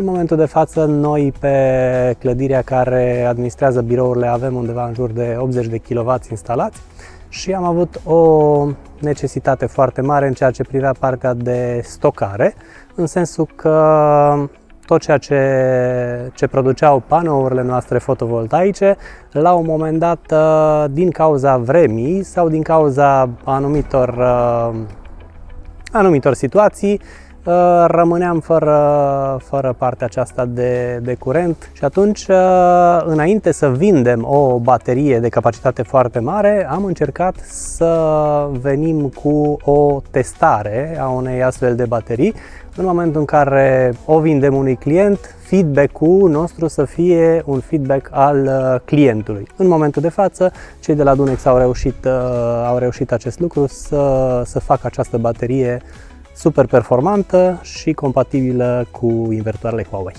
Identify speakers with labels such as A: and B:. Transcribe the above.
A: În momentul de față, noi pe clădirea care administrează birourile avem undeva în jur de 80 de kW instalați și am avut o necesitate foarte mare în ceea ce privea partea de stocare, în sensul că tot ceea ce produceau panourile noastre fotovoltaice, la un moment dat, din cauza vremii sau din cauza anumitor situații, rămâneam fără partea aceasta de curent și atunci, înainte să vindem o baterie de capacitate foarte mare, am încercat să venim cu o testare a unei astfel de baterii. În momentul în care o vindem unui client, feedback-ul nostru să fie un feedback al clientului. În momentul de față, cei de la Dunex au reușit acest lucru, să facă această baterie super performantă și compatibilă cu invertoarele Huawei.